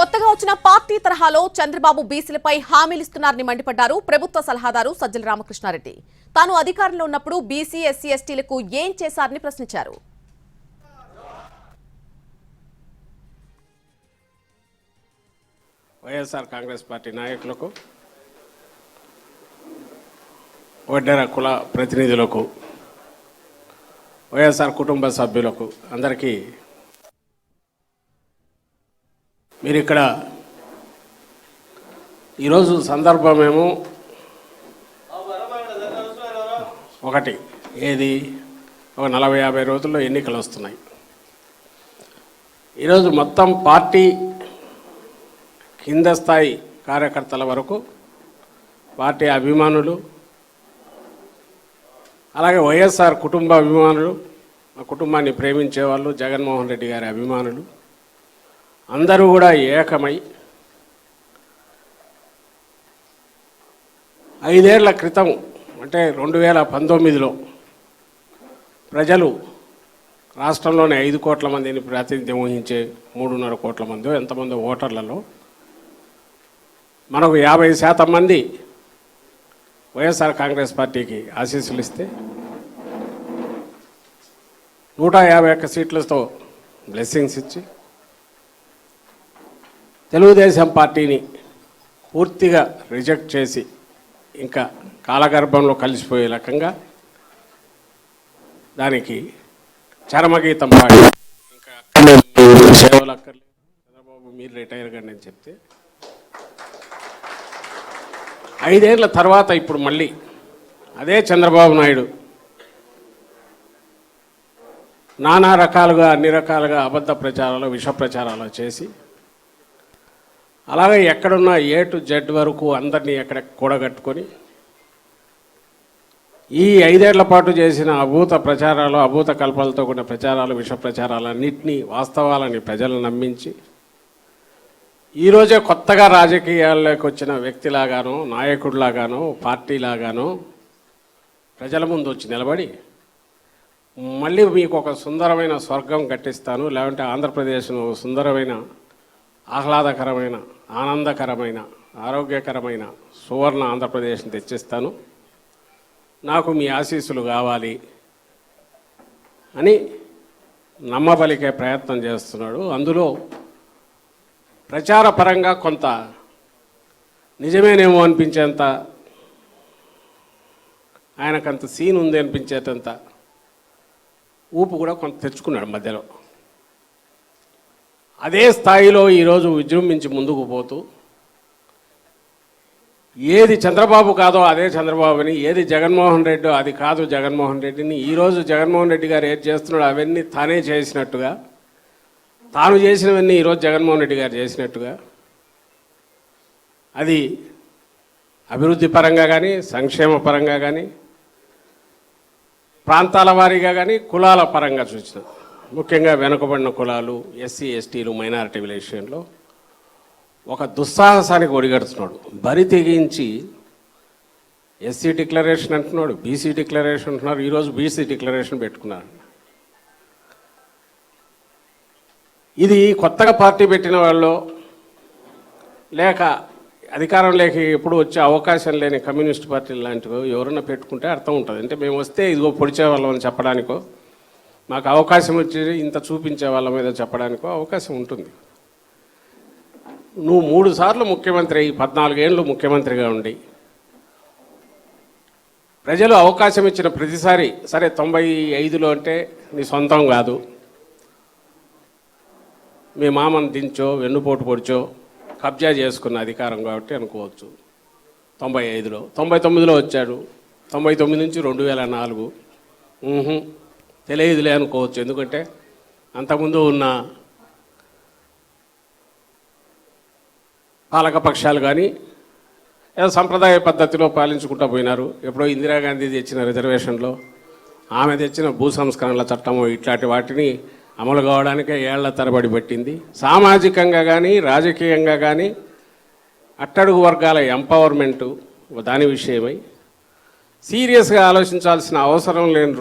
కొత్తగా వచ్చిన పార్టీ తరహాలో చంద్రబాబు బీసీలపై హామీలిస్తున్నారని మండిపడ్డారు ప్రభుత్వ సలహాదారు సజ్జల రామకృష్ణారెడ్డి. తాను అధికారంలో ఉన్నప్పుడు బీసీ ఎస్సీ ఎస్టీలకు ఏం చేశారని ప్రశ్నించారు. వైఎస్ఆర్ కాంగ్రెస్ పార్టీ నాయకులకు, వడ్డెర కుల ప్రతినిధులకు, వైఎస్ఆర్ కుటుంబ సభ్యులకు అందరికీ మీరు ఇక్కడ ఈరోజు సందర్భమేమో ఒకటి ఏది ఒక 40-50 రోజుల్లో ఎన్నికలు వస్తున్నాయి. ఈరోజు మొత్తం పార్టీ కింద స్థాయి కార్యకర్తల వరకు, పార్టీ అభిమానులు, అలాగే వైఎస్ఆర్ కుటుంబ అభిమానులు, ఆ కుటుంబాన్ని ప్రేమించే వాళ్ళు, జగన్మోహన్ రెడ్డి గారి అభిమానులు అందరూ కూడా ఏకమై 5 ఏళ్ల క్రితం అంటే 2019లో ప్రజలు రాష్ట్రంలోని 5 కోట్ల మందిని ప్రాతినిధ్యం వహించే 3.5 కోట్ల మంది ఎంతమంది ఓటర్లలో మనకు 50% మంది వైఎస్ఆర్ కాంగ్రెస్ పార్టీకి ఆశీస్సులు ఇస్తే 151 సీట్లతో బ్లెస్సింగ్స్ ఇచ్చి తెలుగుదేశం పార్టీని పూర్తిగా రిజెక్ట్ చేసి ఇంకా కాలగర్భంలో కలిసిపోయే రకంగా దానికి చరమగీతం పాడి ఇంకా సేవలు అక్కర్లేదు, చంద్రబాబు మీరు రిటైర్ కండి అని చెప్తే 5 ఏళ్ల తర్వాత ఇప్పుడు మళ్ళీ అదే చంద్రబాబు నాయుడు నానా రకాలుగా అన్ని రకాలుగా అబద్ధ ప్రచారాలు, విష ప్రచారాలు చేసి అలాగే ఎక్కడున్న A to Z వరకు అందరినీ ఎక్కడ కూడగట్టుకొని ఈ 5 ఏళ్ల పాటు చేసిన అభూత ప్రచారాలు, అభూత కల్పనలతో కూడిన ప్రచారాలు, విష ప్రచారాలన్నింటినీ వాస్తవాలని ప్రజలను నమ్మించి ఈరోజే కొత్తగా రాజకీయాల్లోకి వచ్చిన వ్యక్తిలాగానో, నాయకుడిలాగానో, పార్టీలాగానో ప్రజల ముందు వచ్చి నిలబడి మళ్ళీ మీకు ఒక సుందరమైన స్వర్గం కట్టిస్తాను, లేదంటే ఆంధ్రప్రదేశ్ను సుందరమైన, ఆహ్లాదకరమైన, ఆనందకరమైన, ఆరోగ్యకరమైన సువర్ణ ఆంధ్రప్రదేశ్ని తెచ్చిస్తాను, నాకు మీ ఆశీస్సులు కావాలి అని నమ్మబలికే ప్రయత్నం చేస్తున్నాడు. అందులో ప్రచార పరంగా కొంత నిజమేనేమో అనిపించేంత, ఆయనకంత సీన్ ఉంది అనిపించేటంత ఊపు కూడా కొంత తెచ్చుకున్నాడు మధ్యలో. అదే స్థాయిలో ఈరోజు విజృంభించి ముందుకు పోతూ ఏది చంద్రబాబు కాదో అదే చంద్రబాబుని, ఏది జగన్మోహన్ రెడ్డి అది కాదు జగన్మోహన్ రెడ్డిని, ఈరోజు జగన్మోహన్ రెడ్డి గారు ఏది చేస్తున్నాడో అవన్నీ తానే చేసినట్టుగా, తాను చేసినవన్నీ ఈరోజు జగన్మోహన్ రెడ్డి గారు చేసినట్టుగా, అది అభివృద్ధి పరంగా కానీ, సంక్షేమ పరంగా కానీ, ప్రాంతాల వారీగా కానీ, కులాల పరంగా చూసిన, ముఖ్యంగా వెనుకబడిన కులాలు, ఎస్సీ ఎస్టీలు, మైనారిటీ విషయంలో ఒక దుస్సాహసానికి ఒడిగడుతున్నాడు. బరి తెగించి ఎస్సీ డిక్లరేషన్ అంటున్నాడు, బీసీ డిక్లరేషన్ అంటున్నారు, ఈరోజు బీసీ డిక్లరేషన్ పెట్టుకున్నారు. ఇది కొత్తగా పార్టీ పెట్టిన వాళ్ళు లేక అధికారంలోకి ఎప్పుడు వచ్చే అవకాశం లేని కమ్యూనిస్ట్ పార్టీలు లాంటివి ఎవరన్నా పెట్టుకుంటే అర్థం ఉంటుంది. అంటే మేము వస్తే ఇదిగో పొడిచేవాళ్ళం అని చెప్పడానికో, మాకు అవకాశం వచ్చి ఇంత చూపించే వాళ్ళ మీద చెప్పడానికో అవకాశం ఉంటుంది. నువ్వు 3 సార్లు ముఖ్యమంత్రి అయ్యి 14 ఏళ్ళు ముఖ్యమంత్రిగా ఉండి ప్రజలు అవకాశం ఇచ్చిన ప్రతిసారి, సరే 95లో అంటే నీ సొంతం కాదు, మీ మామను దించో, వెన్నుపోటు పొడిచో కబ్జా చేసుకున్న అధికారం కాబట్టి అనుకోవచ్చు. 95లో 99లో వచ్చాడు, 99 నుంచి 2004 తెలియదులే అనుకోవచ్చు. ఎందుకంటే అంతకుముందు ఉన్న పాలకపక్షాలు కానీ ఏదో సంప్రదాయ పద్ధతిలో పాలించుకుంటూ పోయినారు. ఎప్పుడో ఇందిరాగాంధీ తెచ్చిన రిజర్వేషన్లో, ఆమె తెచ్చిన భూ సంస్కరణల చట్టము, ఇట్లాంటి వాటిని అమలు కావడానికే ఏళ్ల తరబడి పట్టింది. సామాజికంగా కానీ, రాజకీయంగా కానీ అట్టడుగు వర్గాల ఎంపవర్మెంటు దాని విషయమై సీరియస్గా ఆలోచించాల్సిన అవసరం లేని